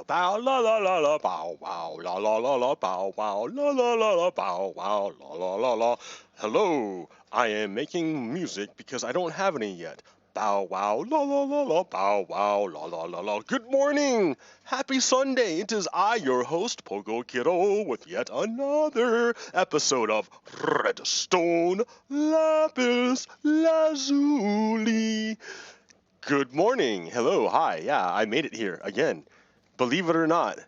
bow la la la la bow wow la la la la bow wow la la la la bow wow la la la la. Hello, I am making music because I don't have any yet. Bow wow la la la la bow wow la la la la. Good morning, happy Sunday. It is I, your host Pogokero, with yet another episode of Redstone Lapis Lazuli. Good morning. Hello. Hi. Yeah, I made it here again. Believe it or not.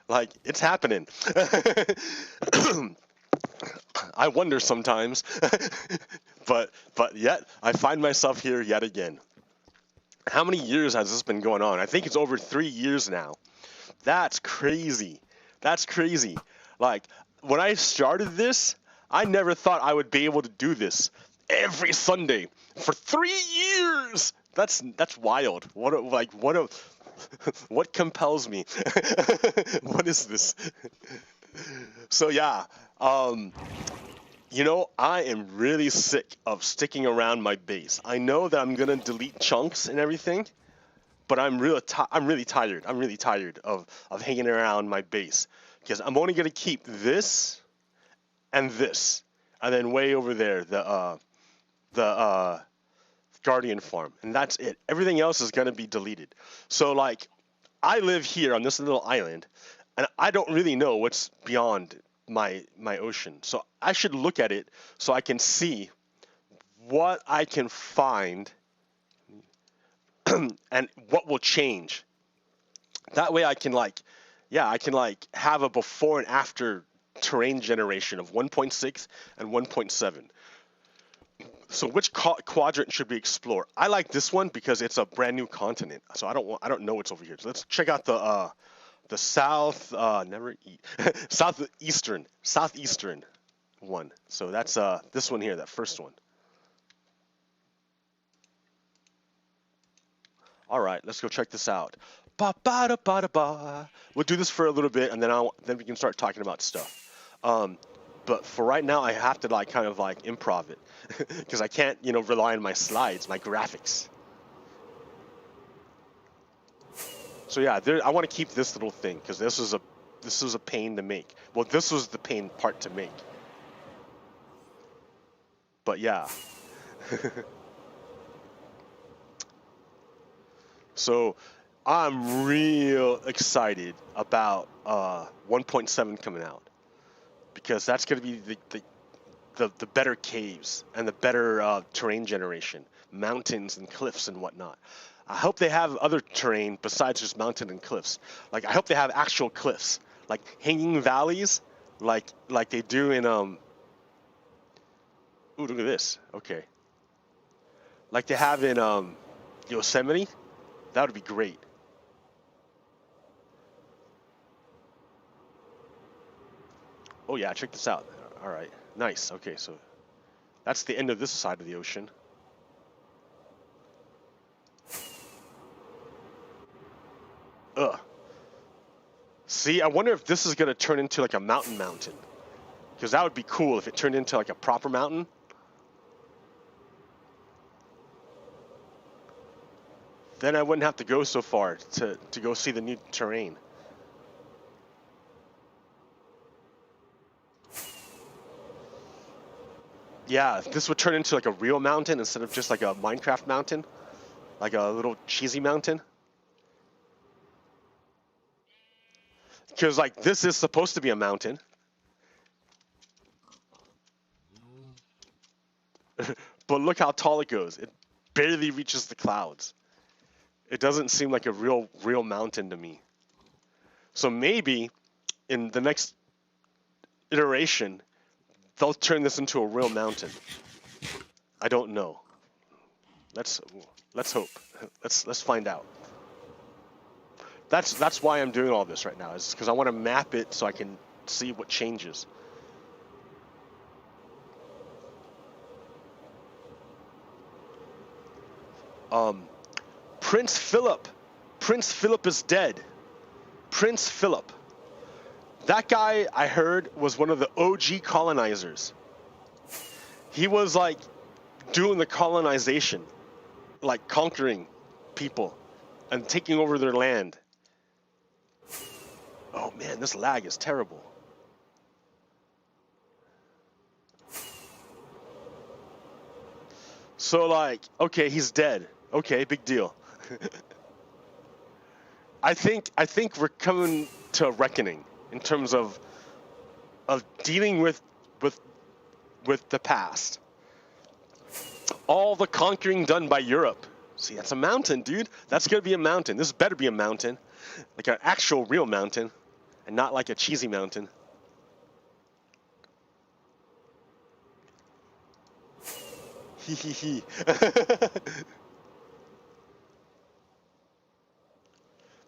Like, it's happening. I wonder sometimes. but yet I find myself here yet again. How many years has this been going on? I think it's over 3 years now. That's crazy. That's crazy. Like, when I started this, I never thought I would be able to do this every Sunday for 3 years. That's wild. What compels me? What is this? So yeah, I am really sick of sticking around my base. I know that I'm gonna delete chunks and everything, but I'm really tired. I'm really tired of hanging around my base because I'm only gonna keep this, and then way over there the Guardian farm, and that's it. Everything else is gonna be deleted. So like, I live here on this little island, and I don't really know what's beyond my ocean. So I should look at it so I can see what I can find and what will change. That way I can have a before and after terrain generation of 1.6 and 1.7. So which quadrant should we explore? I like this one because it's a brand new continent. So I don't know what's over here. So let's check out the south southeastern one. So that's this one here, that first one. All right, let's go check this out. Ba ba da ba da ba. We'll do this for a little bit, and then we can start talking about stuff. But for right now, I have to kind of improv it because I can't rely on my slides, my graphics. So yeah, I want to keep this little thing because this was a pain to make. Well, this was the pain part to make. But yeah. So I'm real excited about 1.7 coming out because that's going to be the better caves and the better terrain generation, mountains and cliffs and whatnot. I hope they have other terrain besides just mountain and cliffs. Like, I hope they have actual cliffs, like hanging valleys, like they do in Ooh, look at this. Okay. Like they have in Yosemite. That would be great. Oh yeah, check this out. All right, nice. Okay, so that's the end of this side of the ocean. Ugh. See, I wonder if this is gonna turn into like a mountain, because that would be cool if it turned into like a proper mountain. Then I wouldn't have to go so far to go see the new terrain. Yeah, this would turn into like a real mountain instead of just like a Minecraft mountain, like a little cheesy mountain. Because like this is supposed to be a mountain. But look how tall it goes. It barely reaches the clouds. It doesn't seem like a real mountain to me. So maybe in the next iteration, they'll turn this into a real mountain. I don't know. Let's hope. Let's find out. That's why I'm doing all this right now, is because I want to map it so I can see what changes. Prince Philip is dead. Prince Philip. That guy, I heard, was one of the OG colonizers. He was like doing the colonization, like conquering people and taking over their land. Oh man, this lag is terrible. So like, okay, he's dead. Okay, big deal. I think we're coming to a reckoning in terms of dealing with with the past. All the conquering done by Europe. See, that's a mountain, dude. That's gonna be a mountain. This better be a mountain, like an actual real mountain, and not like a cheesy mountain. Hee hee hee.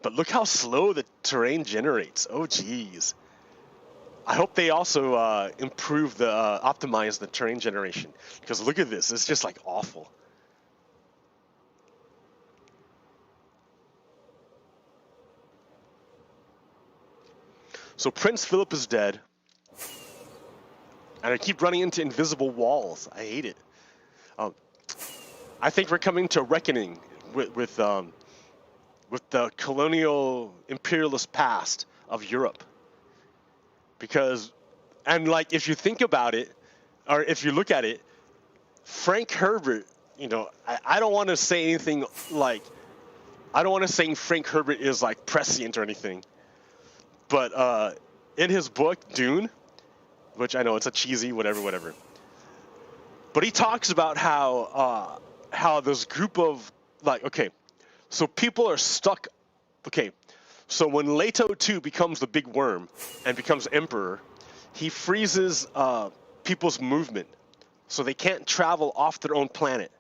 But look how slow the terrain generates. Oh, geez. I hope they also improve the optimize the terrain generation, because look at this. It's just like awful. So Prince Philip is dead, and I keep running into invisible walls. I hate it. Um, I think we're coming to a reckoning with the colonial imperialist past of Europe. Because, and like, if you think about it, or if you look at it, Frank Herbert, I don't want to say anything like, I don't want to say Frank Herbert is like prescient or anything, but in his book, Dune, which I know it's a cheesy, whatever, but he talks about how this group of, like, okay, so people are stuck, okay, so when Leto 2 becomes the big worm and becomes emperor, he freezes people's movement, so they can't travel off their own planet.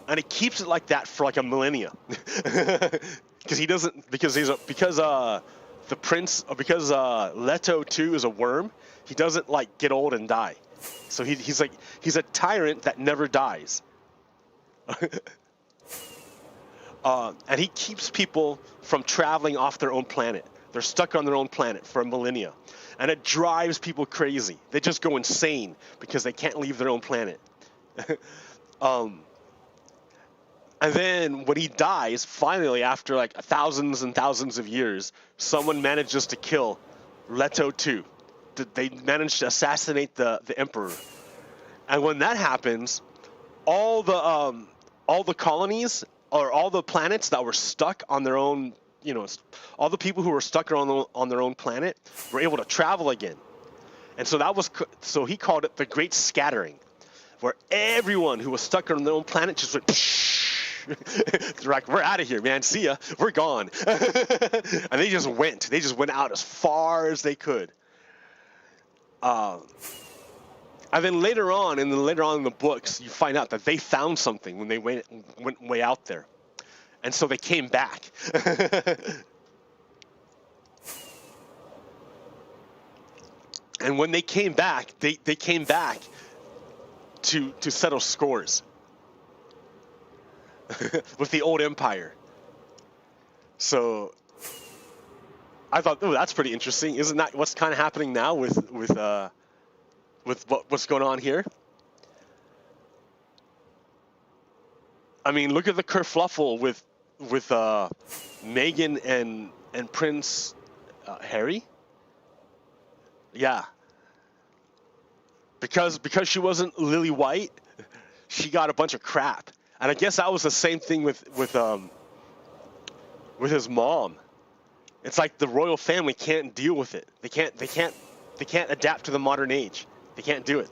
And he keeps it like that for like a millennia, because he doesn't, because the prince, because Leto 2 is a worm, he doesn't like get old and die. So he's a tyrant that never dies. And he keeps people from traveling off their own planet. They're stuck on their own planet for a millennia. And it drives people crazy. They just go insane because they can't leave their own planet. And then when he dies, finally, after like thousands and thousands of years, someone manages to kill Leto 2. They manage to assassinate the emperor. And when that happens, all the colonies, or all the planets that were stuck on their own, all the people who were stuck on their own planet were able to travel again. And so he called it the Great Scattering, where everyone who was stuck on their own planet just went, they're like, we're out of here, man. See ya. We're gone. And they just went. They just went out as far as they could. And then later on in the books, you find out that they found something when they went way out there. And so they came back. And when they came back, they came back to settle scores with the old empire. So I thought, oh, that's pretty interesting. Isn't that what's kind of happening now with what's going on here? I mean, look at the kerfluffle with Meghan and Prince Harry. Yeah. Because she wasn't Lily White, she got a bunch of crap. And I guess that was the same thing with his mom. It's like the royal family can't deal with it. They can't adapt to the modern age. They can't do it.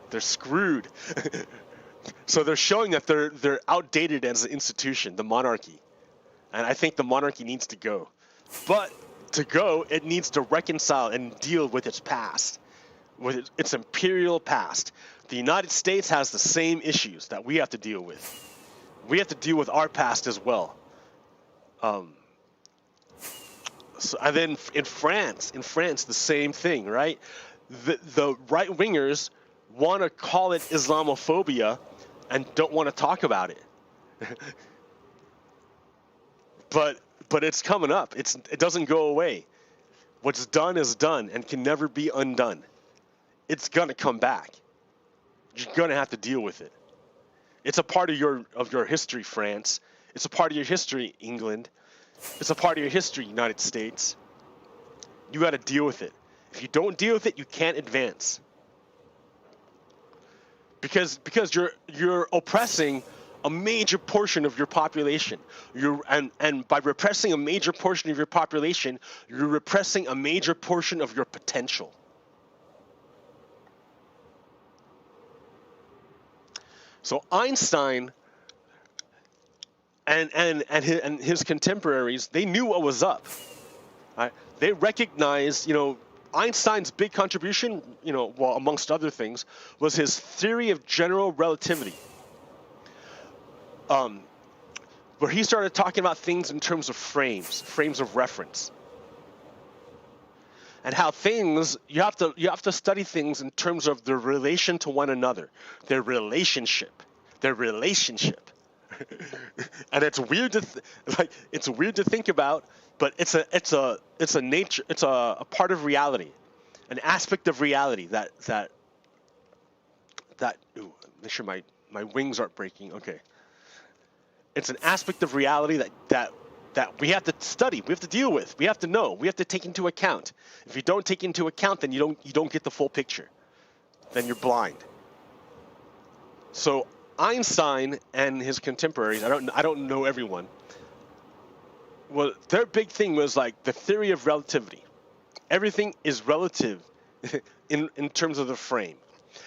They're screwed. So they're showing that they're outdated as an institution, the monarchy. And I think the monarchy needs to go. But to go, it needs to reconcile and deal with its past, with its imperial past. The United States has the same issues that we have to deal with. We have to deal with our past as well. So, and then in France, the same thing, right? The right-wingers want to call it Islamophobia and don't want to talk about it. But it's coming up. It doesn't go away. What's done is done and can never be undone. It's gonna come back. You're gonna have to deal with it. It's a part of your history, France. It's a part of your history, England. It's a part of your history, United States. You got to deal with it. If you don't deal with it, you can't advance. Because you're oppressing a major portion of your population. And by repressing a major portion of your population, you're repressing a major portion of your potential. So Einstein and his contemporaries, they knew what was up. Right? They recognized, Einstein's big contribution, well, amongst other things, was his theory of general relativity. Where he started talking about things in terms of frames of reference. And how things, you have to study things in terms of their relation to one another, their relationship. And it's weird to think about, but it's a nature, it's a part of reality, an aspect of reality that ooh, make sure my wings aren't breaking. Okay. It's an aspect of reality that we have to study, we have to deal with, we have to know, we have to take into account. If you don't take into account, then you don't get the full picture. Then you're blind. So Einstein and his contemporaries, I don't know everyone. Well, their big thing was like the theory of relativity. Everything is relative in terms of the frame.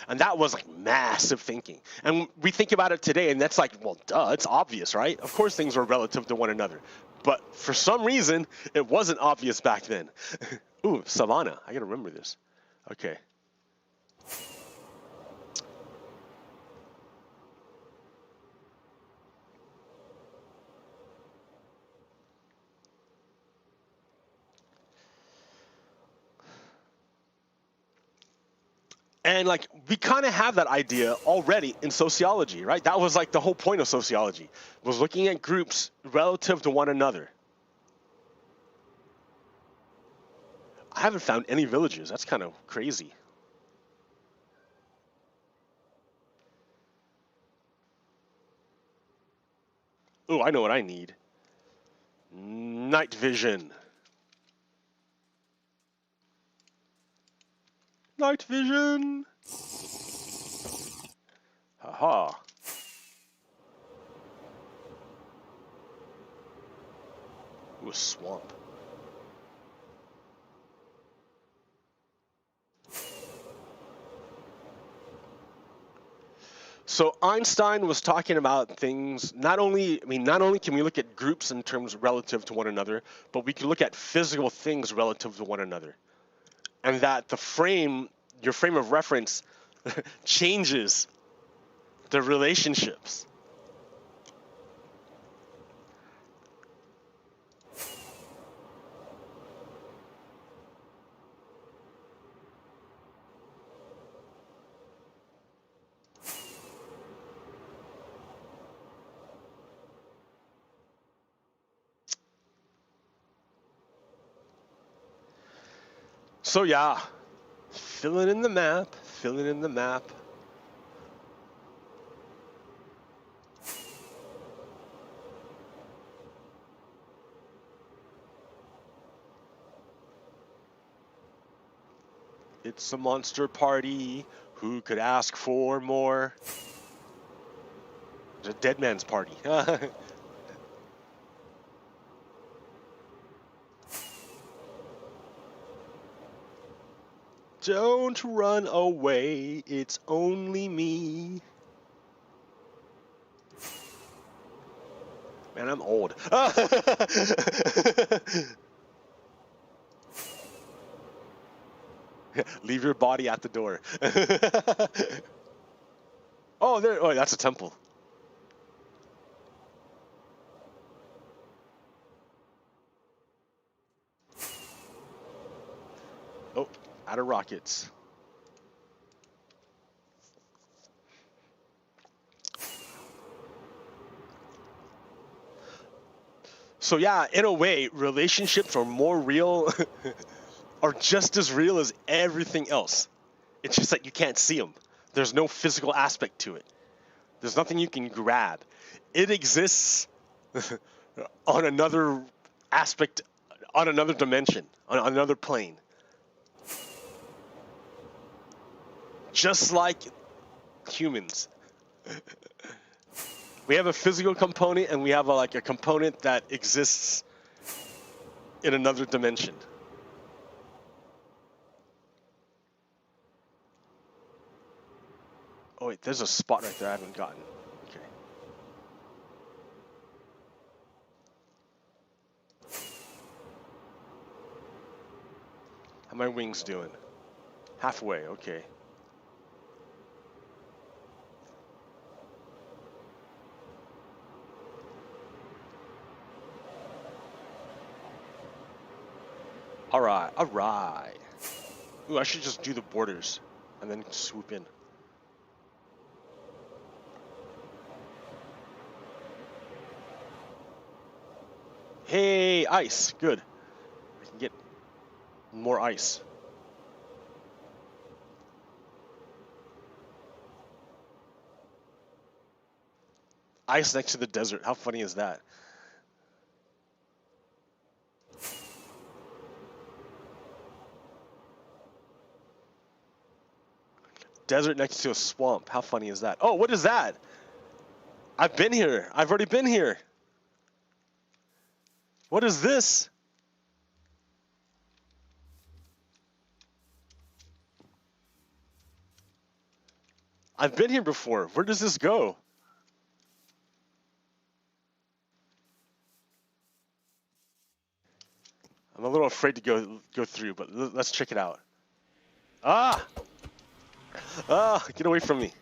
And that was like massive thinking. And we think about it today, and that's like, well, duh, it's obvious, right? Of course things are relative to one another. But for some reason, it wasn't obvious back then. Ooh, Savannah. I gotta remember this. Okay. And like we kind of have that idea already in sociology, right? That was like the whole point of sociology, was looking at groups relative to one another. I haven't found any villages. That's kind of crazy. Oh, I know what I need. Night vision. Night vision. Haha. Ooh, a swamp. So Einstein was talking about things, not only can we look at groups in terms relative to one another, but we can look at physical things relative to one another. And that your frame of reference changes the relationships. So yeah, filling in the map. It's a monster party. Who could ask for more? It's a dead man's party. Don't run away, it's only me. Man, I'm old. Leave your body at the door. Oh, that's a temple. Oh, out of rockets. So yeah, in a way, relationships are more real, are just as real as everything else. It's just that you can't see them. There's no physical aspect to it. There's nothing you can grab. It exists on another aspect on another dimension, on another plane. Just like humans. We have a physical component and we have like a component that exists in another dimension. Oh wait, there's a spot right there I haven't gotten. Okay. How my wings doing? Halfway, okay. Alright, alright. Ooh, I should just do the borders and then swoop in. Hey, ice. Good. I can get more ice. Ice next to the desert. How funny is that? Desert next to a swamp. How funny is that? Oh, what is that? I've been here. I've already been here. What is this? I've been here before. Where does this go? I'm a little afraid to go through, but let's check it out. Ah! Ah! Get away from me.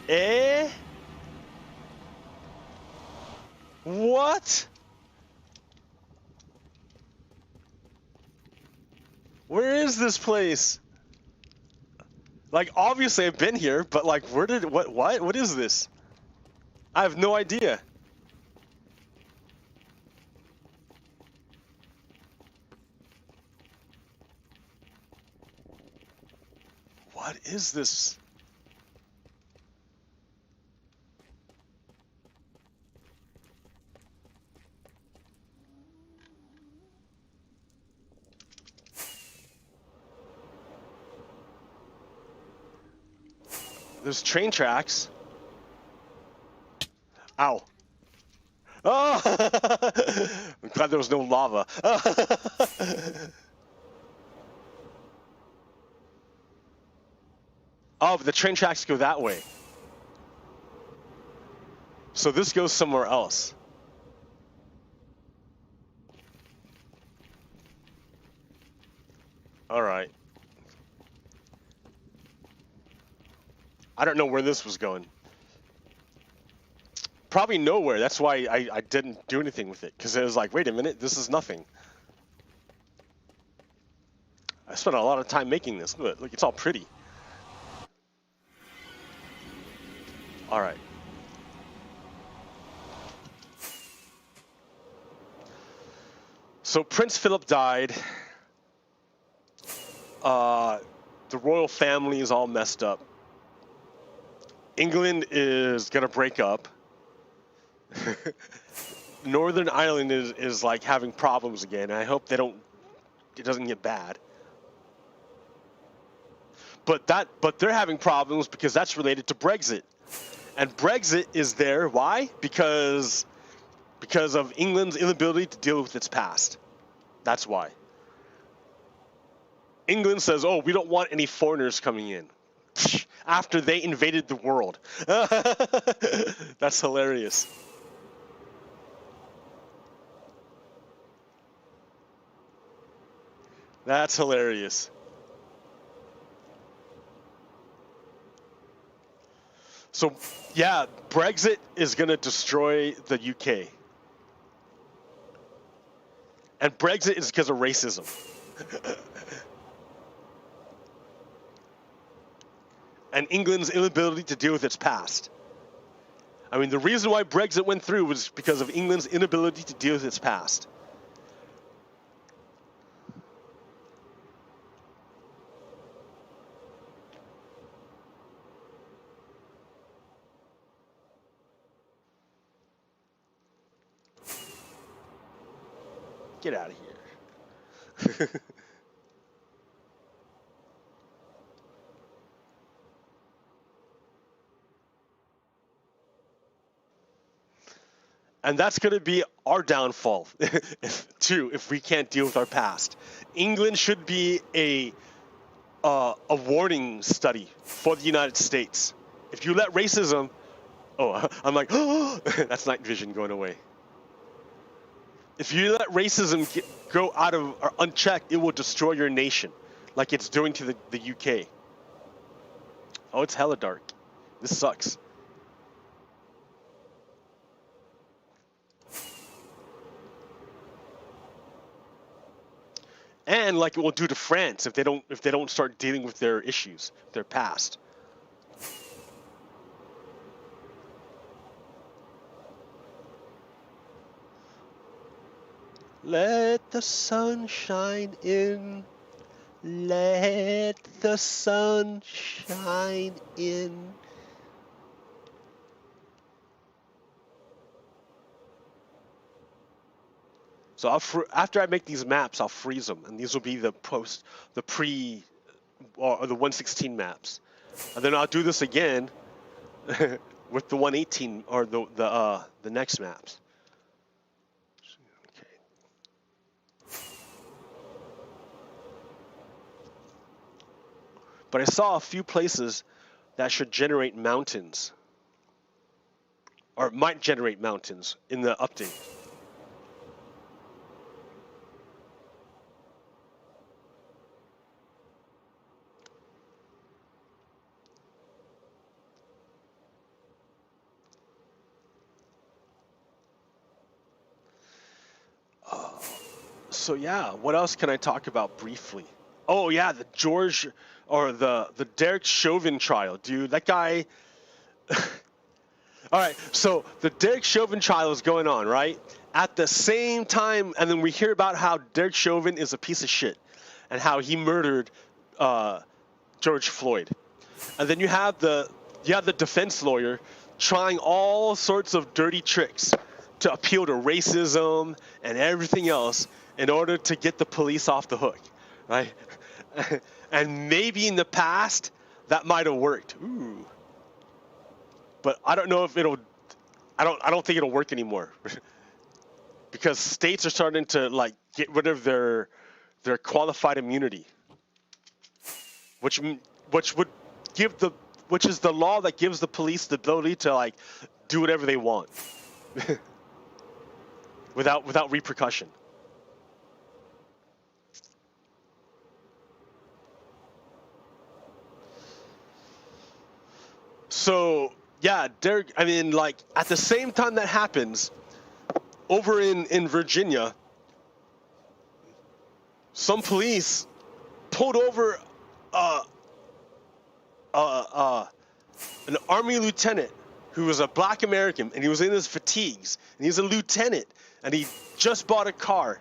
Eh? What? Where is this place? Like, obviously I've been here, but like, what is this? I have no idea. What is this? There's train tracks. Ow. Oh! I'm glad there was no lava. Oh, but the train tracks go that way. So this goes somewhere else. All right. I don't know where this was going. Probably nowhere. That's why I didn't do anything with it. Because it was like, wait a minute, this is nothing. I spent a lot of time making this. Look, it's all pretty. All right. So Prince Philip died. The royal family is all messed up. England is gonna break up. Northern Ireland is like having problems again. I hope it doesn't get bad. But they're having problems because that's related to Brexit. And Brexit is there. Why? Because of England's inability to deal with its past. That's why. England says, oh, we don't want any foreigners coming in. After they invaded the world. That's hilarious. That's hilarious. So, yeah, Brexit is going to destroy the UK. And Brexit is because of racism. And England's inability to deal with its past. I mean, the reason why Brexit went through was because of England's inability to deal with its past. Get out of here. And that's going to be our downfall, if we can't deal with our past. England should be a warning study for the United States. If you let racism, I'm like, oh, that's night vision going away. If you let racism go out of or unchecked, it will destroy your nation, like it's doing to the UK. Oh, it's hella dark. This sucks. And like it will do to France if they don't start dealing with their issues, their past. Let the sun shine in. Let the sun shine in. So after I make these maps, I'll freeze them, and these will be the pre, or the 116 maps, and then I'll do this again with the 118 or the next maps. Okay. But I saw a few places that should generate mountains, or might generate mountains in the update. So yeah, what else can I talk about briefly? Oh yeah, the Derek Chauvin trial, dude. That guy. All right, so the Derek Chauvin trial is going on, right? At the same time, and then we hear about how Derek Chauvin is a piece of shit, and how he murdered George Floyd, and then you have the defense lawyer trying all sorts of dirty tricks to appeal to racism and everything else in order to get the police off the hook, right? And maybe in the past that might have worked. Ooh. But I don't know if it'll. I don't think it'll work anymore, because states are starting to like get rid of their qualified immunity, which is the law that gives the police the ability to like do whatever they want without repercussion. So yeah, Derek. I mean, like at the same time that happens, over in Virginia, some police pulled over an army lieutenant who was a black American, and he was in his fatigues, and he's a lieutenant, and he just bought a car,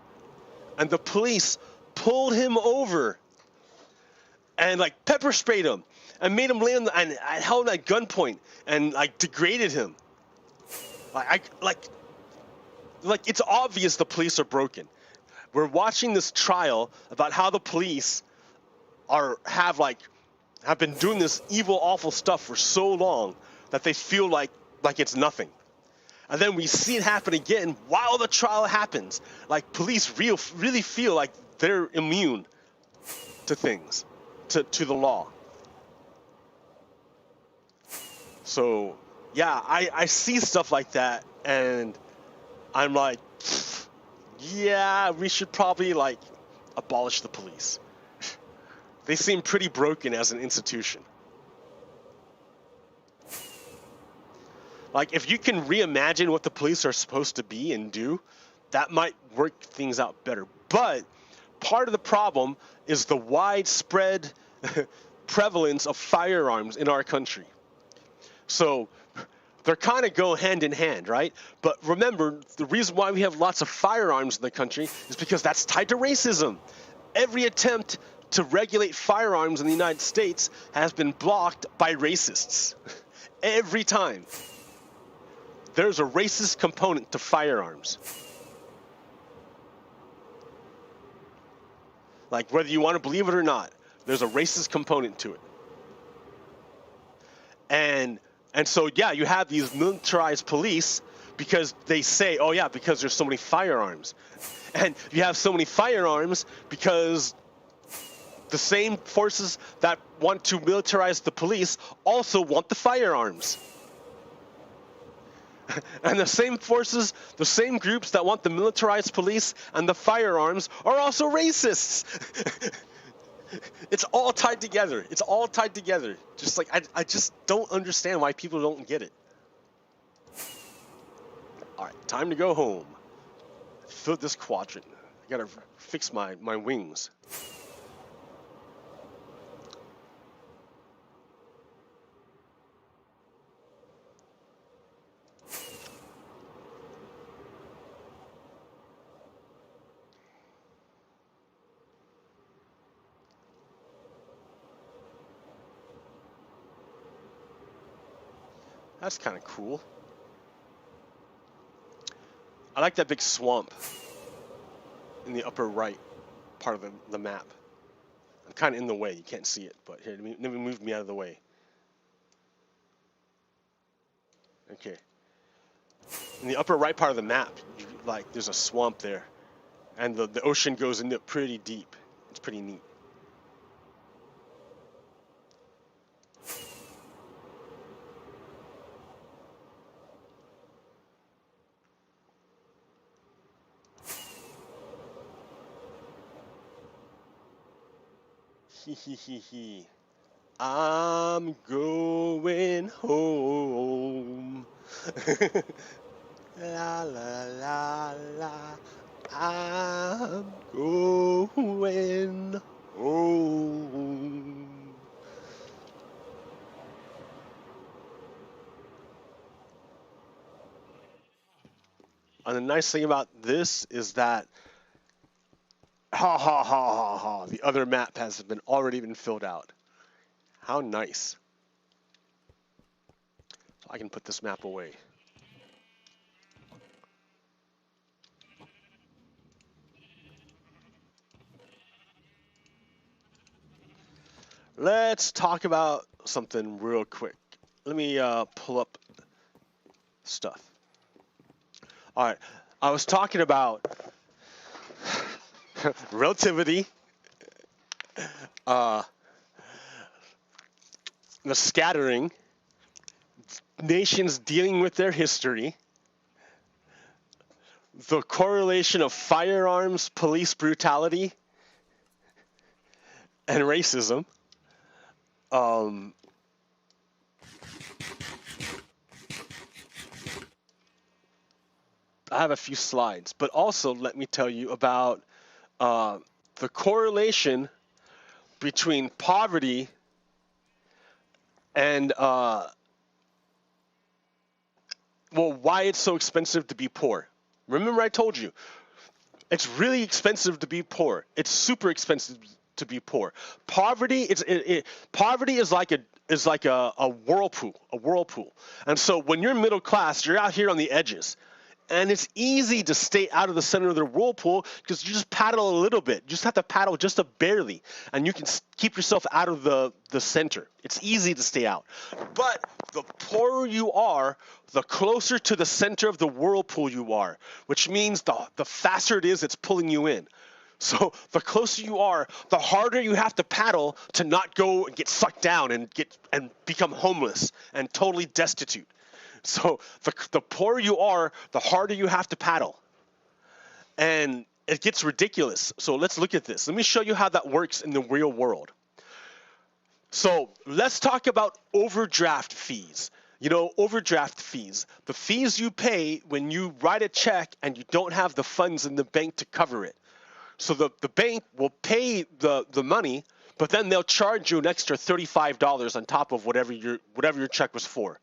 and the police pulled him over and like pepper sprayed him and made him lay on and held him at gunpoint and like degraded him. Like it's obvious the police are broken. We're watching this trial about how the police have been doing this evil, awful stuff for so long that they feel like it's nothing. And then we see it happen again while the trial happens. Like police really feel like they're immune to things, to the law. So yeah, I see stuff like that, and I'm like, yeah, we should probably like abolish the police. They seem pretty broken as an institution. Like, if you can reimagine what the police are supposed to be and do, that might work things out better. But part of the problem is the widespread prevalence of firearms in our country. So they're kind of go hand in hand, right? But remember, the reason why we have lots of firearms in the country is because that's tied to racism. Every attempt to regulate firearms in the United States has been blocked by racists. Every time. There's a racist component to firearms. Like, whether you want to believe it or not, there's a racist component to it. And so, yeah, you have these militarized police because they say, oh, yeah, because there's so many firearms. And you have so many firearms because the same forces that want to militarize the police also want the firearms. And the same forces, the same groups that want the militarized police and the firearms are also racists. It's all tied together. It's all tied together. Just like, I just don't understand why people don't get it. All right, time to go home. Fill this quadrant. I gotta fix my wings. That's kind of cool. I like that big swamp in the upper right part of the map. I'm kind of in the way. You can't see it, but here, let me move me out of the way. Okay. In the upper right part of the map, like, there's a swamp there, and the ocean goes into it pretty deep. It's pretty neat. Hee. I'm going home. La la la la. I'm going home. And the nice thing about this is that the other map has already been filled out. How nice. So I can put this map away. Let's talk about something real quick. Let me pull up stuff. All right, I was talking about relativity, the scattering, nations dealing with their history, the correlation of firearms, police brutality, and racism. I have a few slides, but also let me tell you about the correlation between poverty and why it's so expensive to be poor. Remember, I told you it's really expensive to be poor. It's super expensive to be poor. Poverty is like a whirlpool. And so when you're middle class, you're out here on the edges. And it's easy to stay out of the center of the whirlpool because you just paddle a little bit. You just have to paddle just a barely, and you can keep yourself out of the center. It's easy to stay out. But the poorer you are, the closer to the center of the whirlpool you are, which means the faster it is it's pulling you in. So the closer you are, the harder you have to paddle to not go and get sucked down and become homeless and totally destitute. So the poorer you are, the harder you have to paddle. And it gets ridiculous. So let's look at this. Let me show you how that works in the real world. So let's talk about overdraft fees. You know, overdraft fees. The fees you pay when you write a check and you don't have the funds in the bank to cover it. So the bank will pay the money, but then they'll charge you an extra $35 on top of whatever your check was for.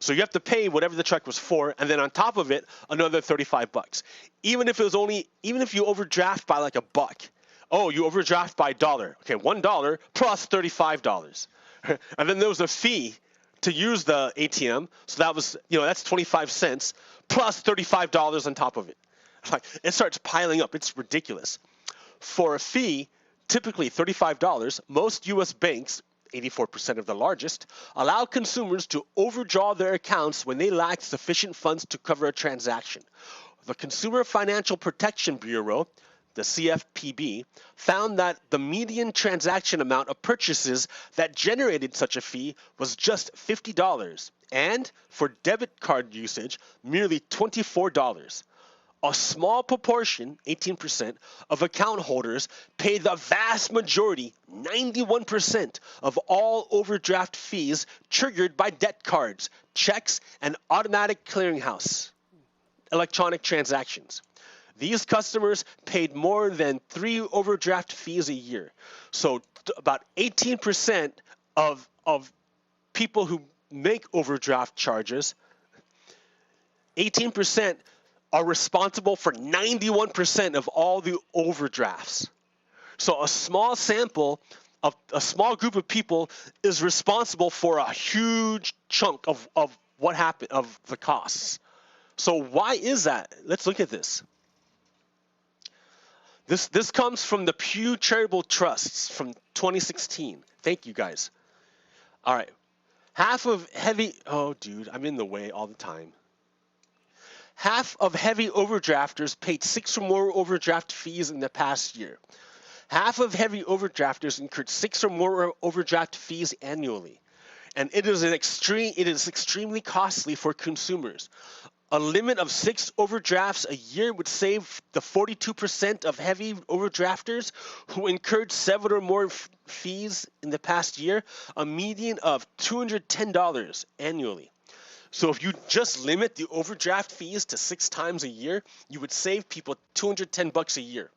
So you have to pay whatever the check was for, and then on top of it, another $35. Even if you overdraft by like $1. Oh, you overdraft by $1. Okay, $1 plus $35. And then there was a fee to use the ATM. So that was, that's 25 cents plus $35 on top of it. Like, it starts piling up. It's ridiculous. For a fee, typically $35, most U.S. banks, 84% of the largest, allow consumers to overdraw their accounts when they lack sufficient funds to cover a transaction. The Consumer Financial Protection Bureau, the CFPB, found that the median transaction amount of purchases that generated such a fee was just $50, and for debit card usage, merely $24. A small proportion, 18%, of account holders pay the vast majority, 91%, of all overdraft fees triggered by debt cards, checks, and automatic clearinghouse electronic transactions. These customers paid more than 3 overdraft fees a year. So about 18% of people who make overdraft charges, 18% are responsible for 91% of all the overdrafts. So a small sample of a small group of people is responsible for a huge chunk of what happened, of the costs. So why is that? Let's look at this. This comes from the Pew Charitable Trusts from 2016. Thank you, guys. All right. Oh, dude, I'm in the way all the time. Half of heavy overdrafters paid 6 or more overdraft fees in the past year. Half of heavy overdrafters incurred 6 or more overdraft fees annually. And it is extremely costly for consumers. A limit of 6 overdrafts a year would save the 42% of heavy overdrafters who incurred 7 or more fees in the past year a median of $210 annually. So if you just limit the overdraft fees to 6 times a year, you would save people $210 a year.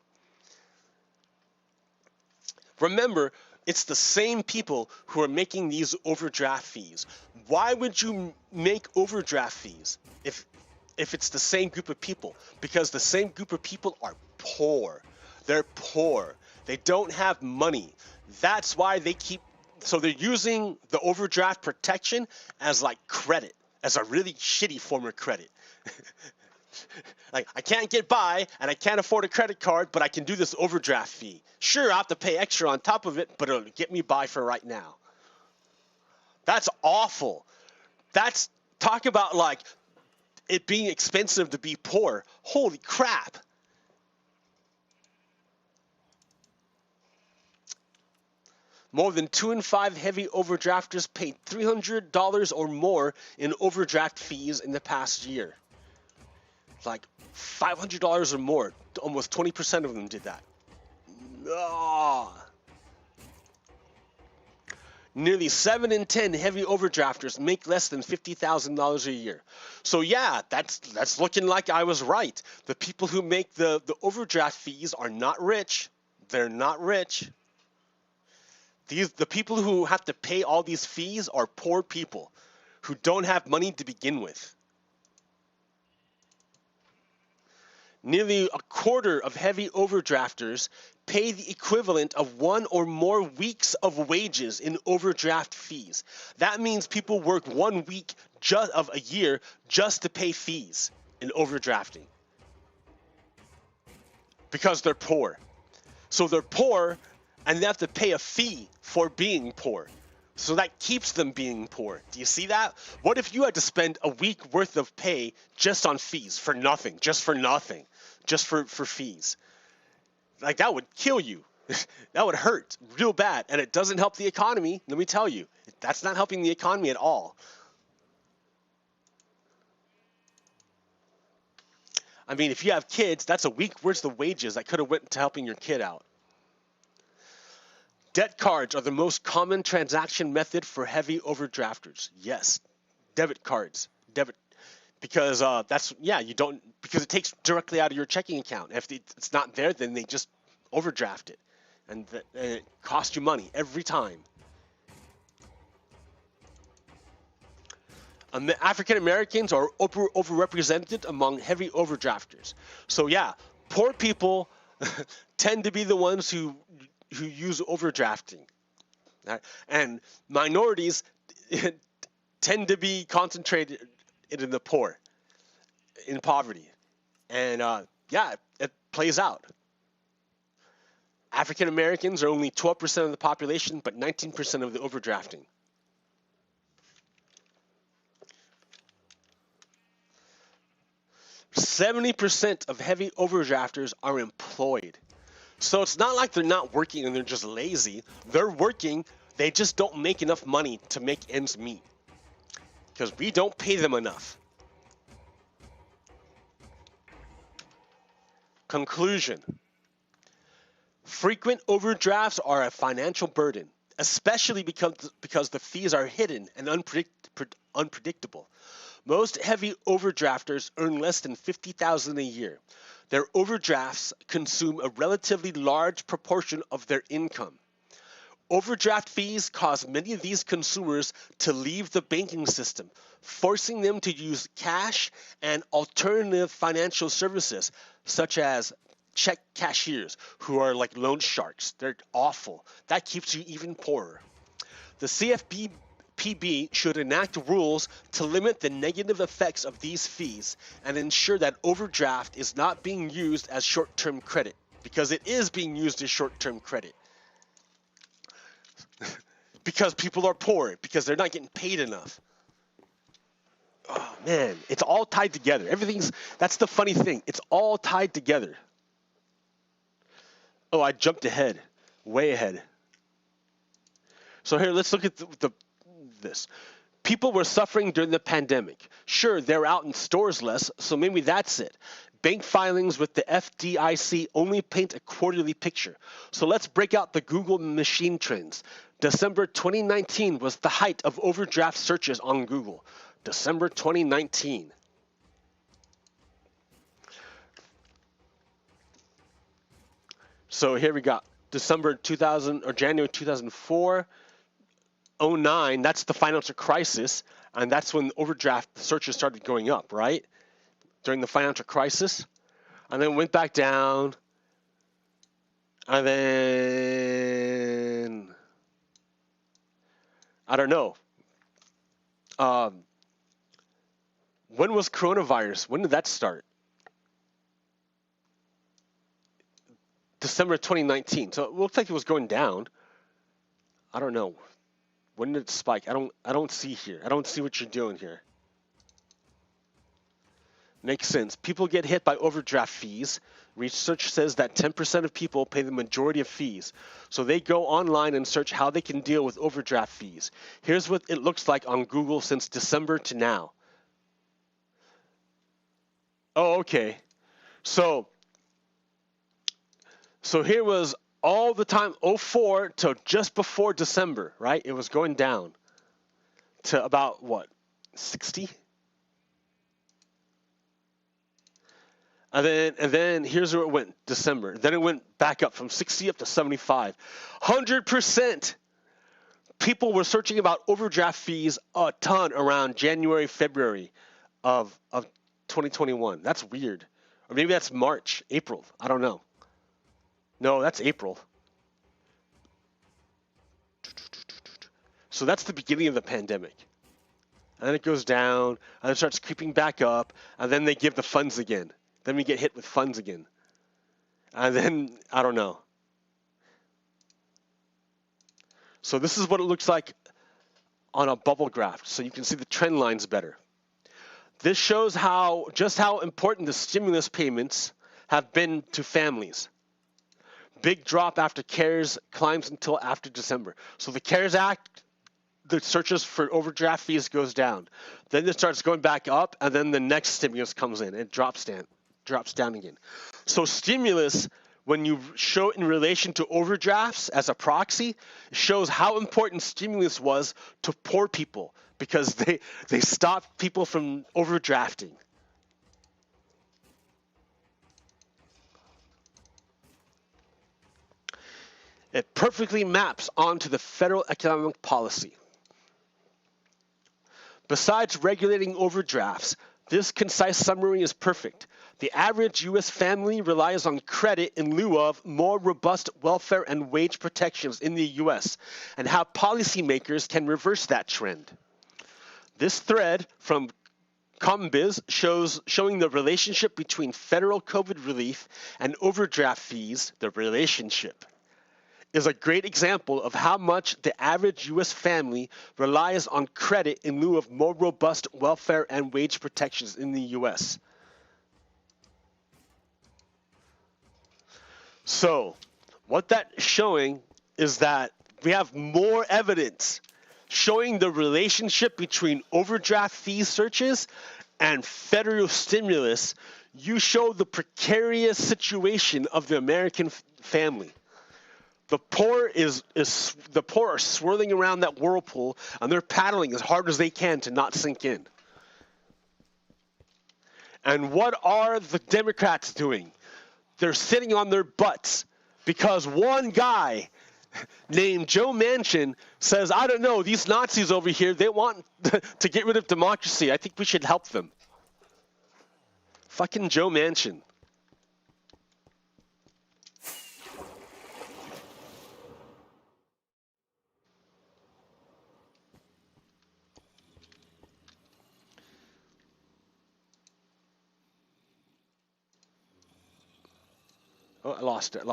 Remember, it's the same people who are making these overdraft fees. Why would you make overdraft fees if it's the same group of people? Because the same group of people are poor. They're poor. They don't have money. That's why so they're using the overdraft protection as like credit, as a really shitty form of credit. Like, I can't get by and I can't afford a credit card, but I can do this overdraft fee. Sure, I have to pay extra on top of it, but it'll get me by for right now. That's awful. Talk about like it being expensive to be poor. Holy crap. More than 2 in 5 heavy overdrafters paid $300 or more in overdraft fees in the past year. Like $500 or more. Almost 20% of them did that. Oh. Nearly 7 in 10 heavy overdrafters make less than $50,000 a year. So yeah, that's looking like I was right. The people who make the overdraft fees are not rich. They're not rich. The people who have to pay all these fees are poor people who don't have money to begin with. Nearly a quarter of heavy overdrafters pay the equivalent of 1 or more weeks of wages in overdraft fees. That means people work 1 week of a year just to pay fees in overdrafting because they're poor. So they're poor and they have to pay a fee for being poor. So that keeps them being poor. Do you see that? What if you had to spend a week worth of pay just on fees for nothing, just for fees? Like, that would kill you. That would hurt real bad. And it doesn't help the economy. Let me tell you, that's not helping the economy at all. I mean, if you have kids, that's a week worth of wages that could have went to helping your kid out. Debt cards are the most common transaction method for heavy overdrafters. Yes, debit cards, because because it takes directly out of your checking account. If it's not there, then they just overdraft it, and it costs you money every time. African Americans are overrepresented among heavy overdrafters. So yeah, poor people tend to be the ones who use overdrafting, and minorities tend to be concentrated in the poor, in poverty, and it plays out. African Americans are only 12% of the population, but 19% of the overdrafting. %70 of heavy overdrafters are employed. So it's not like they're not working and they're just lazy. They're working, they just don't make enough money to make ends meet. Because we don't pay them enough. Conclusion. Frequent overdrafts are a financial burden, especially because the fees are hidden and unpredictable. Most heavy overdrafters earn less than $50,000 a year. Their overdrafts consume a relatively large proportion of their income. Overdraft fees cause many of these consumers to leave the banking system, forcing them to use cash and alternative financial services, such as check cashiers, who are like loan sharks. They're awful. That keeps you even poorer. The CFPB should enact rules to limit the negative effects of these fees and ensure that overdraft is not being used as short-term credit, because it is being used as short-term credit. Because people are poor, because they're not getting paid enough. Oh man, it's all tied together. That's the funny thing. It's all tied together. Oh, I jumped ahead, way ahead. So here, let's look at this. People were suffering during the pandemic. Sure, they're out in stores less, so maybe that's it. Bank filings with the FDIC only paint a quarterly picture. So let's break out the Google machine trends. December 2019 was the height of overdraft searches on Google. December 2019. So here we got December 2000 or January 2004, 09. That's the financial crisis, and that's when overdraft searches started going up, right? During the financial crisis, and then went back down, and then I don't know. When was coronavirus? When did that start? December 2019. So it looks like it was going down. I don't know. When did it spike? I don't see here. I don't see what you're doing here. Makes sense. People get hit by overdraft fees. Research says that 10% of people pay the majority of fees. So they go online and search how they can deal with overdraft fees. Here's what it looks like on Google since December to now. Oh, okay. So here was all the time, 04 to just before December, right? It was going down to about, what, 60? And then here's where it went, December. Then it went back up from 60 up to 75. 100%. People were searching about overdraft fees a ton around January, February of 2021. That's weird. Or maybe that's March, April. I don't know. No, that's April. So that's the beginning of the pandemic. And then it goes down, and it starts creeping back up, and then they give the funds again. Then we get hit with funds again. And then, I don't know. So this is what it looks like on a bubble graph, so you can see the trend lines better. This shows just how important the stimulus payments have been to families. Big drop after CARES climbs until after December. So the CARES Act, the searches for overdraft fees goes down. Then it starts going back up, and then the next stimulus comes in. It drops down again. So stimulus, when you show it in relation to overdrafts as a proxy, shows how important stimulus was to poor people because they stopped people from overdrafting. It perfectly maps onto the federal economic policy. Besides regulating overdrafts, this concise summary is perfect. The average U.S. family relies on credit in lieu of more robust welfare and wage protections in the U.S., and how policymakers can reverse that trend. This thread from ComBiz showing the relationship between federal COVID relief and overdraft fees, the relationship. is a great example of how much the average U.S. family relies on credit in lieu of more robust welfare and wage protections in the U.S. So, what that's showing is that we have more evidence showing the relationship between overdraft fee searches and federal stimulus. You show the precarious situation of the American family. The poor are swirling around that whirlpool, and they're paddling as hard as they can to not sink in. And what are the Democrats doing? They're sitting on their butts because one guy named Joe Manchin says, I don't know, these Nazis over here, they want to get rid of democracy. I think we should help them. Fucking Joe Manchin. Oh, I lost it.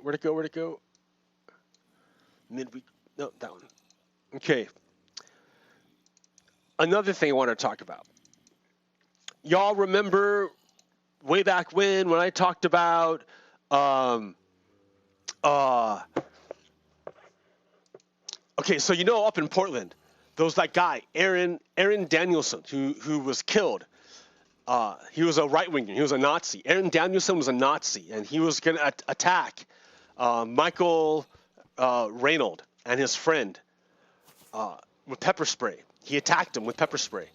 Where'd it go? Midweek. No, that one. Okay. Another thing I want to talk about. Y'all remember way back when I talked about okay, so up in Portland, there was that guy, Aaron Danielson, who was killed. He was a right-winger. He was a Nazi. Aaron Danielson was a Nazi, and he was going to attack Michael Reynolds and his friend with pepper spray. He attacked him with pepper spray.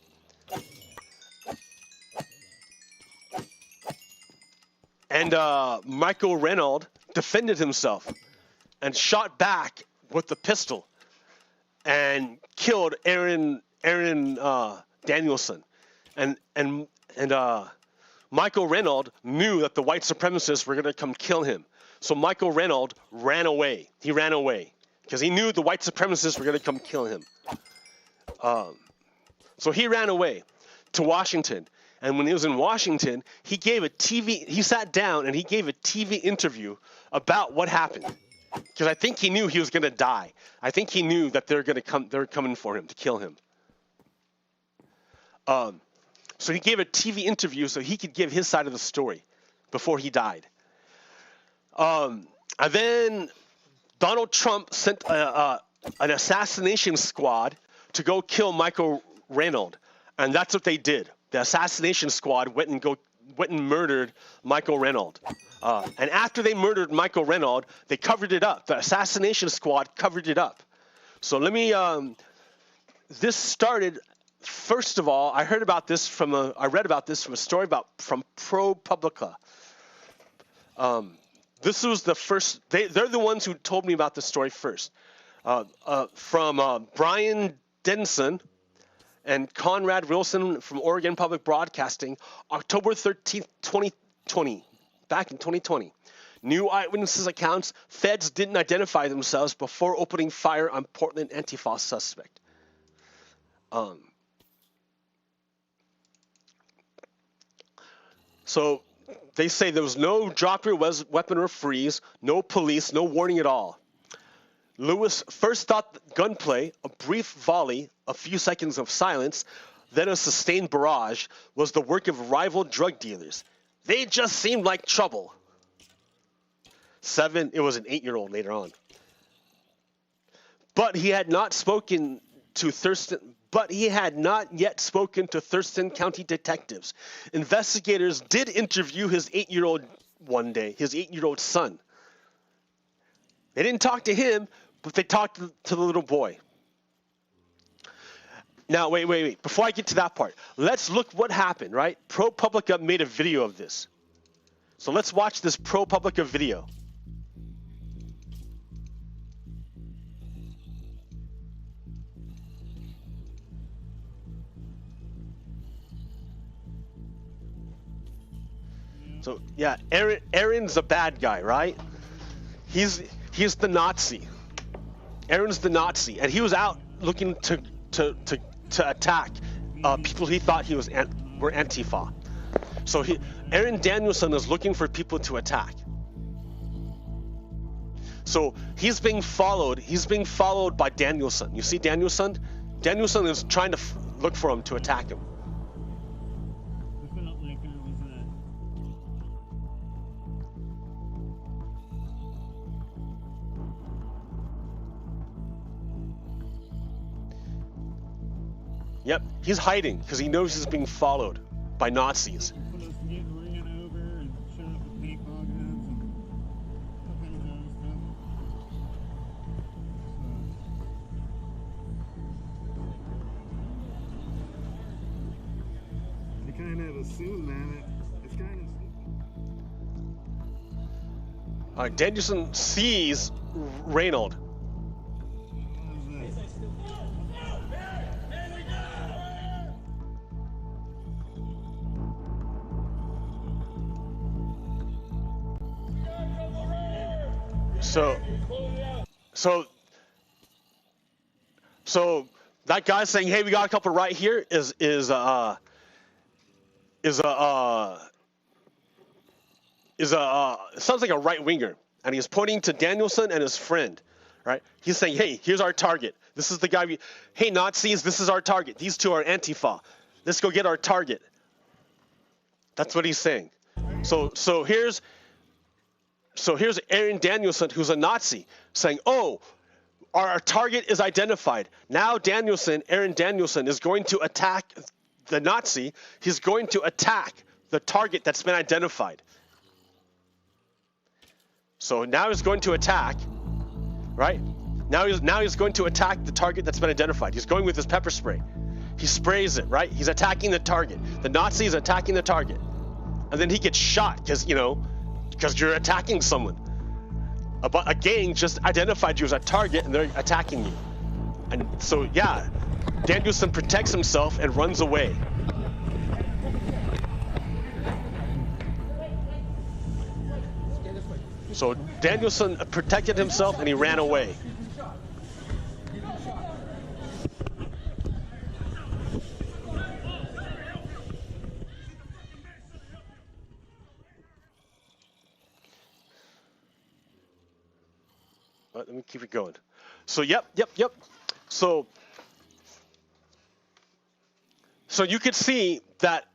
And Michael Reynolds defended himself and shot back with the pistol and killed Aaron Danielson. And Michael Reynolds knew that the white supremacists were going to come kill him. So Michael Reynolds ran away. He ran away because he knew the white supremacists were going to come kill him. So he ran away to Washington. And when he was in Washington, he sat down and he gave a TV interview about what happened. Because I think he knew he was going to die. I think he knew that they're coming for him to kill him. So he gave a TV interview so he could give his side of the story before he died. And then Donald Trump sent an assassination squad to go kill Michael Reynolds, and that's what they did. The assassination squad went and murdered Michael Reynolds. And after they murdered Michael Reynolds, they covered it up. The assassination squad covered it up. So let me. This started. First of all, I read about this from a story from ProPublica. This was the first. They're the ones who told me about the story first. From Brian Denson and Conrad Wilson from Oregon Public Broadcasting, October 13th, 2020, back in 2020. New eyewitnesses accounts, feds didn't identify themselves before opening fire on Portland Antifa suspect. So they say there was no drop your weapon or freeze, no police, no warning at all. Lewis first thought gunplay, a brief volley, a few seconds of silence, then a sustained barrage, was the work of rival drug dealers. They just seemed like trouble. It was an 8-year-old later on. But he had not yet spoken to Thurston County detectives. Investigators did interview his 8-year-old one day, his 8-year-old son. They didn't talk to him, but they talked to the little boy. Now, wait. Before I get to that part, let's look what happened, right? ProPublica made a video of this. So let's watch this ProPublica video. So yeah, Aaron's a bad guy, right? He's the Nazi. Aaron's the Nazi, and he was out looking to attack people he thought were Antifa. So Aaron Danielson is looking for people to attack. So he's being followed. He's being followed by Danielson. You see Danielson? Danielson is trying to look for him to attack him. Yep, he's hiding because he knows he's being followed by Nazis. All right, Danielson sees Reynold. So that guy saying, "Hey, we got a couple right here," is sounds like a right winger, and he's pointing to Danielson and his friend, right? He's saying, "Hey, here's our target. This is the guy. Hey, Nazis, this is our target. These two are Antifa. Let's go get our target." That's what he's saying. So here's Aaron Danielson, who's a Nazi, saying, "Oh, our target is identified." Now Aaron Danielson is going to attack the Nazi. He's going to attack the target that's been identified. So now he's going to attack, right? Now he's going to attack the target that's been identified. He's going with his pepper spray. He sprays it, right? He's attacking the target. The Nazi is attacking the target. And then he gets shot because you're attacking someone. A gang just identified you as a target and they're attacking you. And so, yeah, Danielson protects himself and runs away. So Danielson protected himself and he ran away. Let me keep it going. So yep. So you could see that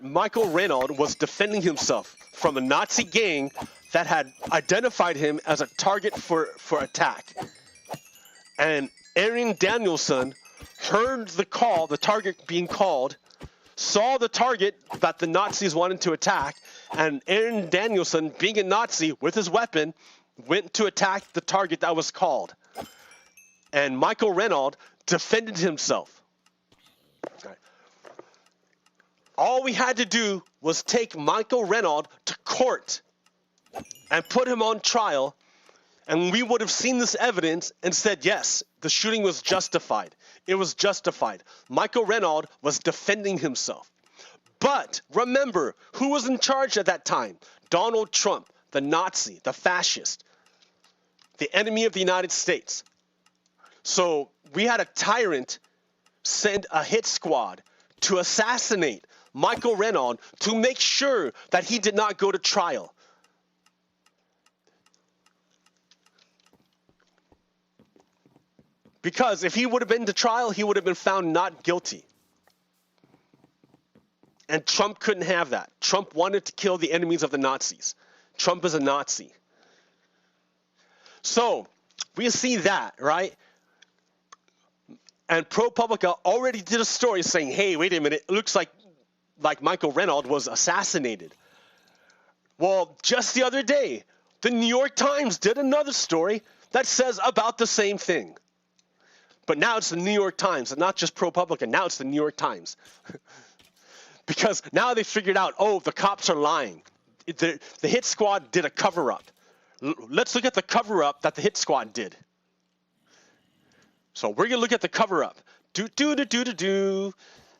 Michael Reynold was defending himself from a Nazi gang that had identified him as a target for attack. And Aaron Danielson heard the call, the target being called, saw the target that the Nazis wanted to attack, and Aaron Danielson, being a Nazi with his weapon, went to attack the target that was called. And Michael Reynold defended himself. Okay. All we had to do was take Michael Reynold to court and put him on trial, and we would have seen this evidence and said, yes, the shooting was justified. It was justified. Michael Reynold was defending himself. But remember, who was in charge at that time? Donald Trump, the Nazi, the fascist, the enemy of the United States. So we had a tyrant send a hit squad to assassinate Michael Reynold to make sure that he did not go to trial. Because if he would have been to trial, he would have been found not guilty. And Trump couldn't have that. Trump wanted to kill the enemies of the Nazis. Trump is a Nazi. So we see that, right? And ProPublica already did a story saying, hey, wait a minute, it looks like Michael Reynold was assassinated. Well, just the other day, the New York Times did another story that says about the same thing. But now it's the New York Times, and not just ProPublica. Now it's the New York Times. Because now they figured out, oh, the cops are lying. The hit squad did a cover-up. Let's look at the cover-up that the hit squad did. So we're going to look at the cover-up.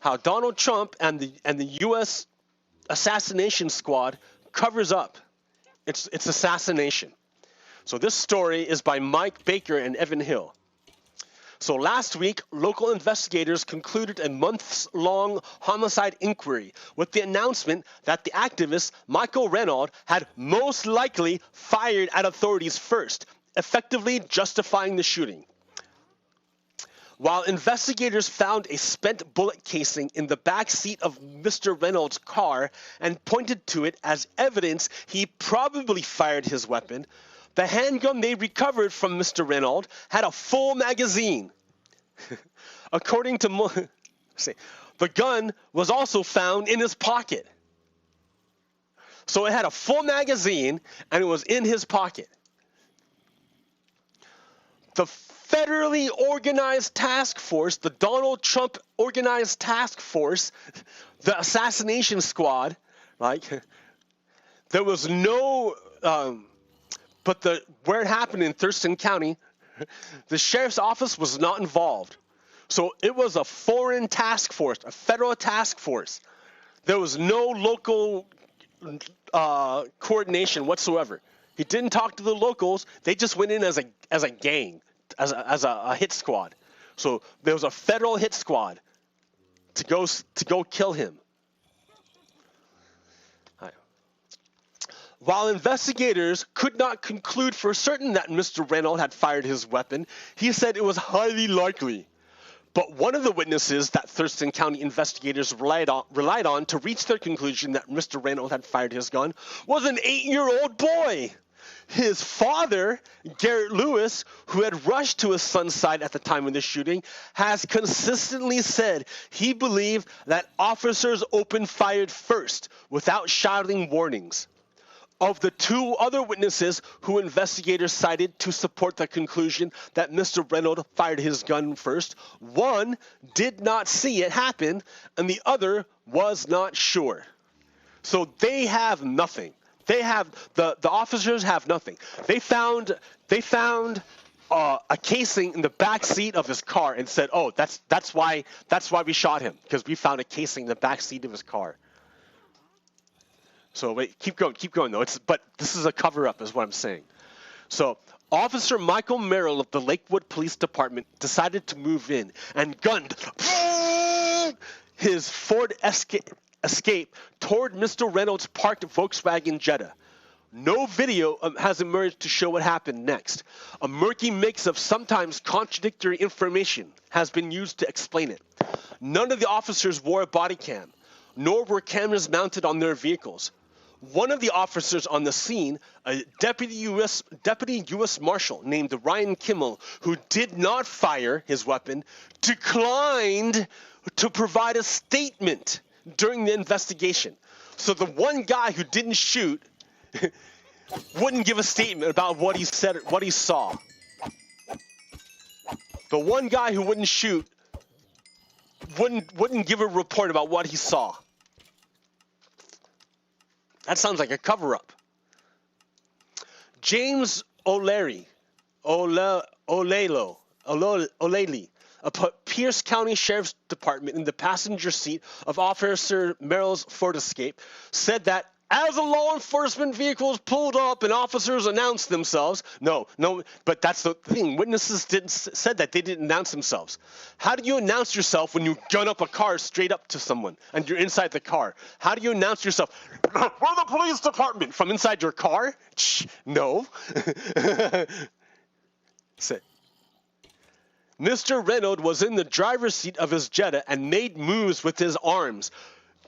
How Donald Trump and the U.S. assassination squad covers up its assassination. So this story is by Mike Baker and Evan Hill. So last week, local investigators concluded a months-long homicide inquiry with the announcement that the activist, Michael Renaud, had most likely fired at authorities first, effectively justifying the shooting. While investigators found a spent bullet casing in the back seat of Mr. Renaud's car and pointed to it as evidence he probably fired his weapon, the handgun they recovered from Mr. Renaud had a full magazine. According to the gun was also found in his pocket. So it had a full magazine and it was in his pocket. The federally organized task force, the Donald Trump organized task force, the assassination squad, like there was no but where it happened in Thurston County, the sheriff's office was not involved. So it was a foreign task force, a federal task force. There was no local coordination whatsoever. He didn't talk to the locals. They just went in as a gang, as a hit squad. So there was a federal hit squad to go kill him. While investigators could not conclude for certain that Mr. Renaud had fired his weapon, he said it was highly likely. But one of the witnesses that Thurston County investigators relied on to reach their conclusion that Mr. Renaud had fired his gun was an 8-year-old boy. His father, Garrett Lewis, who had rushed to his son's side at the time of the shooting, has consistently said he believed that officers opened fire first without shouting warnings. Of the two other witnesses who investigators cited to support the conclusion that Mr. Renaud fired his gun first, one did not see it happen, and the other was not sure. So they have nothing. They have the officers have nothing. They found a casing in the back seat of his car and said, "Oh, that's why we shot him, because we found a casing in the back seat of his car." So wait, keep going though. But this is a cover-up, is what I'm saying. So Officer Michael Merrill of the Lakewood Police Department decided to move in and gunned his Ford Escape toward Mr. Renaud's parked Volkswagen Jetta. No video has emerged to show what happened next. A murky mix of sometimes contradictory information has been used to explain it. None of the officers wore a body cam, nor were cameras mounted on their vehicles. One of the officers on the scene, a deputy U.S. Marshal named Ryan Kimmel, who did not fire his weapon, declined to provide a statement during the investigation. So the one guy who didn't shoot wouldn't give a statement about what he said, what he saw. The one guy who wouldn't shoot wouldn't give a report about what he saw. That sounds like a cover-up. James O'Leary, Olele, a Pierce County Sheriff's Department in the passenger seat of Officer Merrill's Ford Escape, said that as the law enforcement vehicles pulled up and officers announced themselves, no, but that's the thing. Witnesses said that they didn't announce themselves. How do you announce yourself when you gun up a car straight up to someone and you're inside the car? How do you announce yourself? We're the police department, from inside your car? No. Say. Mr. Renaud was in the driver's seat of his Jetta and made moves with his arms,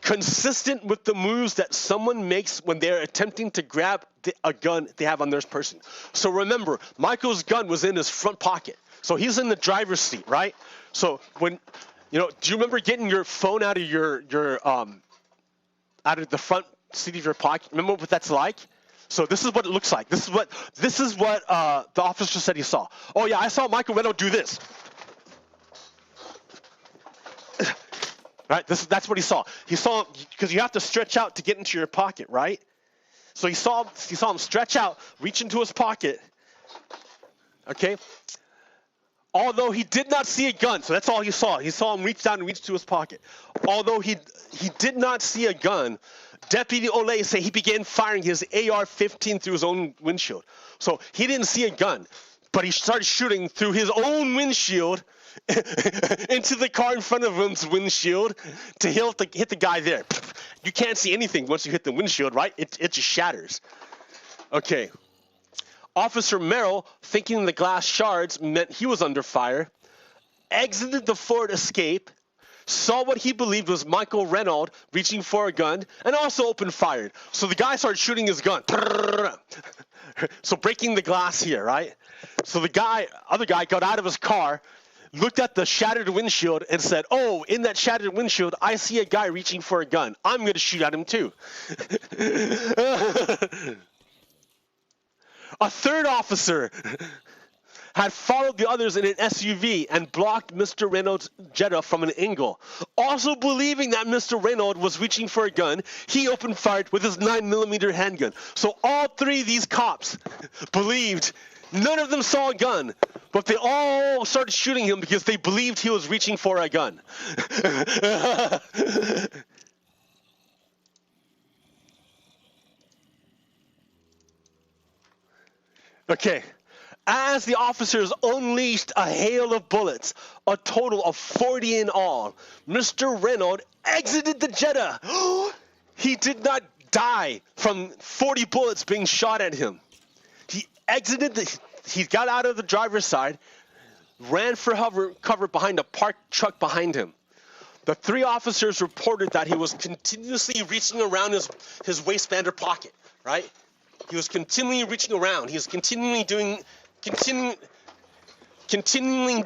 consistent with the moves that someone makes when they're attempting to grab a gun they have on their person. So remember, Michael's gun was in his front pocket. So he's in the driver's seat, right? So when, do you remember getting your phone out of out of the front seat of your pocket? Remember what that's like? So this is what it looks like. This is what the officer said he saw. Oh yeah, I saw Michael Renaud do this. Right, that's what he saw. He saw, because you have to stretch out to get into your pocket, right? So he saw him stretch out, reach into his pocket. Okay. Although he did not see a gun, so that's all he saw. He saw him reach down and reach to his pocket. Although he did not see a gun, Deputy Olay say he began firing his AR-15 through his own windshield. So he didn't see a gun, but he started shooting through his own windshield into the car in front of him's windshield to hit the guy there. You can't see anything once you hit the windshield, right? It just shatters. Okay. Officer Merrill, thinking the glass shards meant he was under fire, exited the Ford Escape, saw what he believed was Michael Renaud reaching for a gun, and also opened fire. So the guy started shooting his gun. So breaking the glass here, right? So the other guy got out of his car, looked at the shattered windshield, and said, "Oh, in that shattered windshield, I see a guy reaching for a gun. I'm going to shoot at him too." A third officer had followed the others in an SUV and blocked Mr. Renaud's Jetta from an angle. Also believing that Mr. Renaud was reaching for a gun, he opened fire with his 9mm handgun. So all three of these cops believed, none of them saw a gun, but they all started shooting him because they believed he was reaching for a gun. Okay. As the officers unleashed a hail of bullets, a total of 40 in all, Mr. Renaud exited the Jetta. He did not die from 40 bullets being shot at him. He got out of the driver's side, ran for cover behind a parked truck behind him. The three officers reported that he was continuously reaching around his waistband or pocket, right? He was continually reaching around. He was continually doing this. Continually.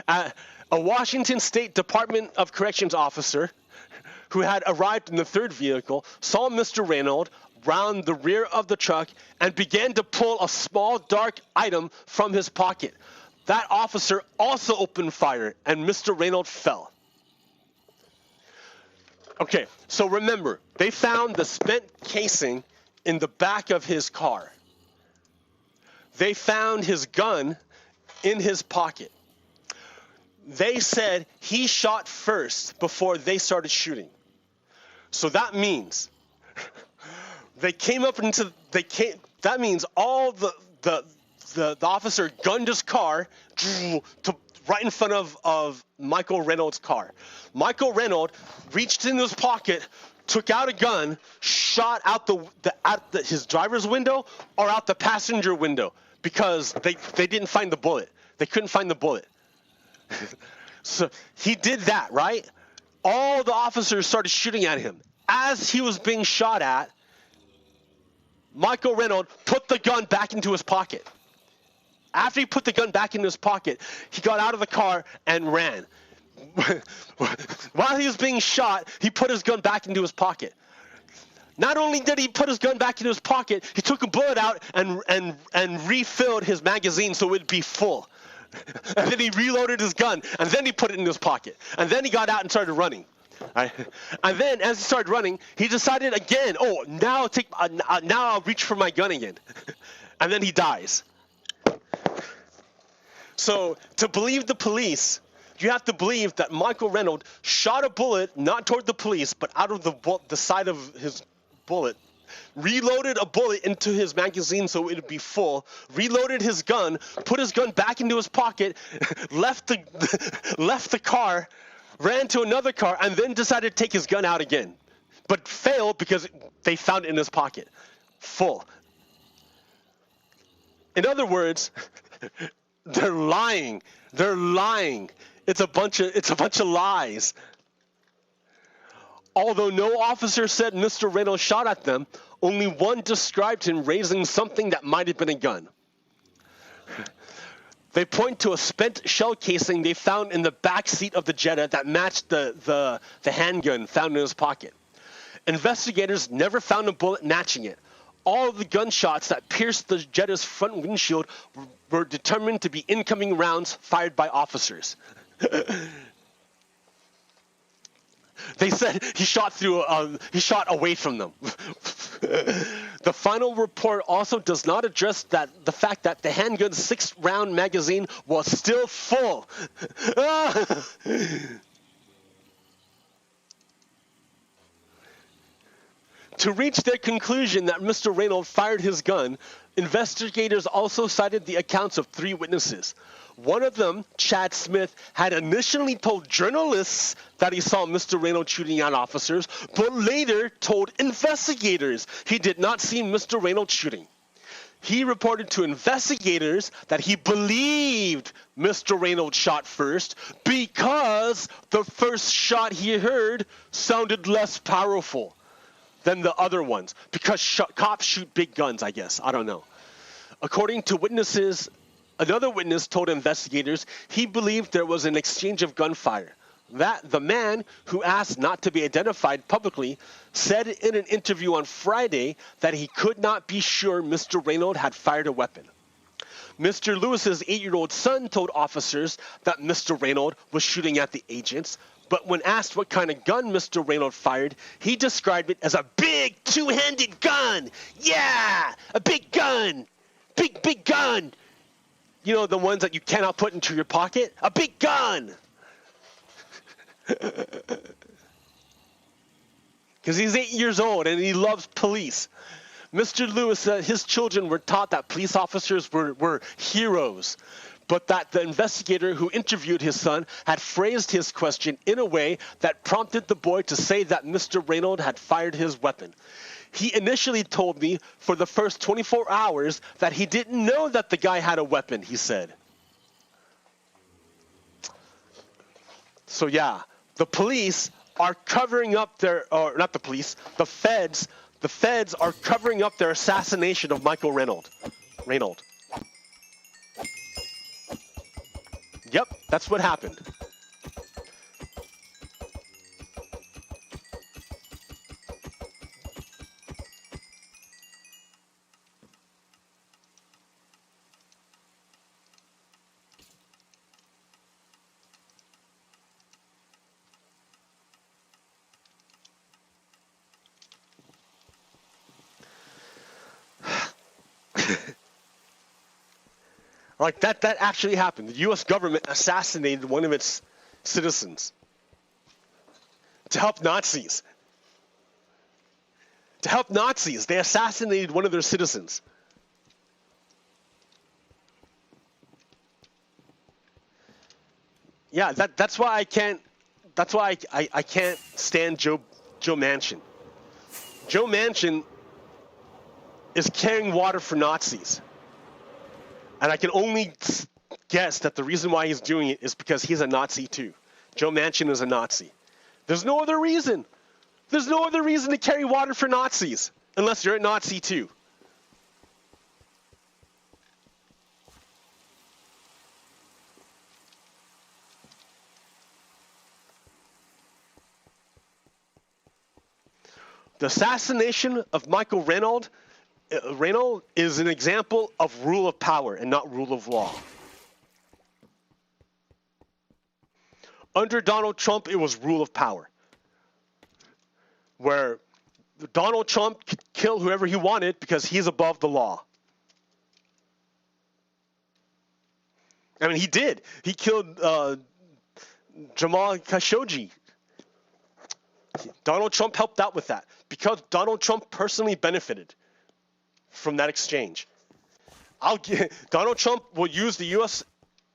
A Washington State Department of Corrections officer who had arrived in the third vehicle saw Mr. Renaud round the rear of the truck and began to pull a small dark item from his pocket. That officer also opened fire, and Mr. Renaud fell. Okay, so remember, they found the spent casing in the back of his car. They found his gun in his pocket. They said he shot first before they started shooting. So that means that means all the officer gunned his car to right in front of Michael Renaud's car. Michael Renaud reached in his pocket, took out a gun, shot out his driver's window or out the passenger window because they didn't find the bullet. They couldn't find the bullet. So he did that, right? All the officers started shooting at him. As he was being shot at, Michael Renaud put the gun back into his pocket. After he put the gun back into his pocket, he got out of the car and ran. While he was being shot, he put his gun back into his pocket. Not only did he put his gun back into his pocket, he took a bullet out and refilled his magazine so it would be full. And then he reloaded his gun, and then he put it in his pocket. And then he got out and started running. Right? And then, as he started running, he decided again, now I'll reach for my gun again. And then he dies. So, to believe the police, you have to believe that Michael Renaud shot a bullet, not toward the police, but out of the side of his bullet, reloaded a bullet into his magazine so it would be full, reloaded his gun, put his gun back into his pocket, left the car, ran to another car, and then decided to take his gun out again. But failed because they found it in his pocket, full. In other words, they're lying. They're lying. It's a bunch of lies. Although no officer said Mr. Renaud shot at them, only one described him raising something that might have been a gun. They point to a spent shell casing they found in the back seat of the Jetta that matched the handgun found in his pocket. Investigators never found a bullet matching it. All of the gunshots that pierced the Jetta's front windshield were determined to be incoming rounds fired by officers. They said he shot away from them. The final report also does not address the fact that the handgun's 6-round magazine was still full. To reach their conclusion that Mr. Reynolds fired his gun, investigators also cited the accounts of 3 witnesses. One of them, Chad Smith, had initially told journalists that he saw Mr. Reynolds shooting at officers, but later told investigators he did not see Mr. Reynolds shooting. He reported to investigators that he believed Mr. Reynolds shot first because the first shot he heard sounded less powerful than the other ones, because cops shoot big guns, I guess. I don't know. According to witnesses, another witness told investigators he believed there was an exchange of gunfire. That the man, who asked not to be identified publicly, said in an interview on Friday that he could not be sure Mr. Reynolds had fired a weapon. Mr. Lewis's 8-year-old son told officers that Mr. Reynolds was shooting at the agents, but when asked what kind of gun Mr. Reynolds fired, he described it as a big 2-handed gun. Yeah, a big gun. Big gun. You know, the ones that you cannot put into your pocket? A big gun. Because he's 8 years old and he loves police. Mr. Lewis said his children were taught that police officers were heroes, but that the investigator who interviewed his son had phrased his question in a way that prompted the boy to say that Mr. Reynolds had fired his weapon. He initially told me for the first 24 hours that he didn't know that the guy had a weapon, he said. So yeah, the police are covering up or not the police, the feds are covering up their assassination of Michael Reynolds. Yep, that's what happened. Like that actually happened. The U.S. government assassinated one of its citizens to help Nazis. To help Nazis, they assassinated one of their citizens. Yeah, that's why I can't. That's why I can't stand Joe Manchin. Joe Manchin is carrying water for Nazis. And I can only guess that the reason why he's doing it is because he's a Nazi too. Joe Manchin is a Nazi. There's no other reason. There's no other reason to carry water for Nazis unless you're a Nazi too. The assassination of Michael Reynolds is an example of rule of power and not rule of law. Under Donald Trump, it was rule of power, where Donald Trump could kill whoever he wanted because he's above the law. I mean, he did. He killed Jamal Khashoggi. Donald Trump helped out with that because Donald Trump personally benefited from that exchange. Donald Trump will use the U.S.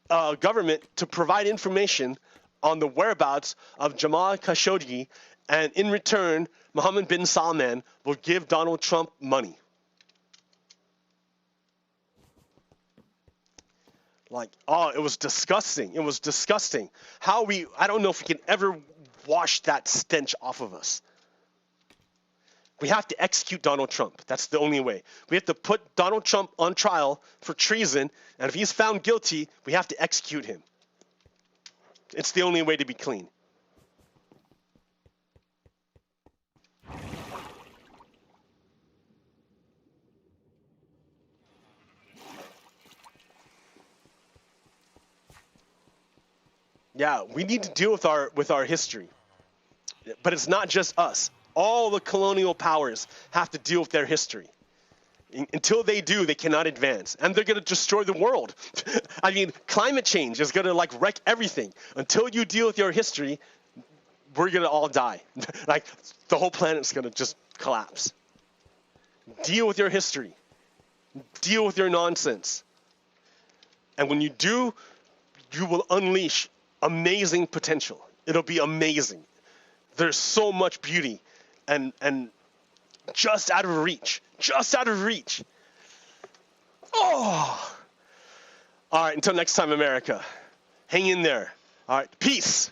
Government to provide information on the whereabouts of Jamal Khashoggi, and in return, Mohammed bin Salman will give Donald Trump money. Like, oh, it was disgusting. It was disgusting. I don't know if we can ever wash that stench off of us. We have to execute Donald Trump. That's the only way. We have to put Donald Trump on trial for treason, and if he's found guilty, we have to execute him. It's the only way to be clean. Yeah, we need to deal with our history. But it's not just us. All the colonial powers have to deal with their history. Until they do, they cannot advance. And they're going to destroy the world. I mean, climate change is going to wreck everything. Until you deal with your history, we're going to all die. The whole planet's going to just collapse. Deal with your history. Deal with your nonsense. And when you do, you will unleash amazing potential. It'll be amazing. There's so much beauty and just out of reach. Just out of reach. Oh! All right, until next time, America. Hang in there. All right, peace.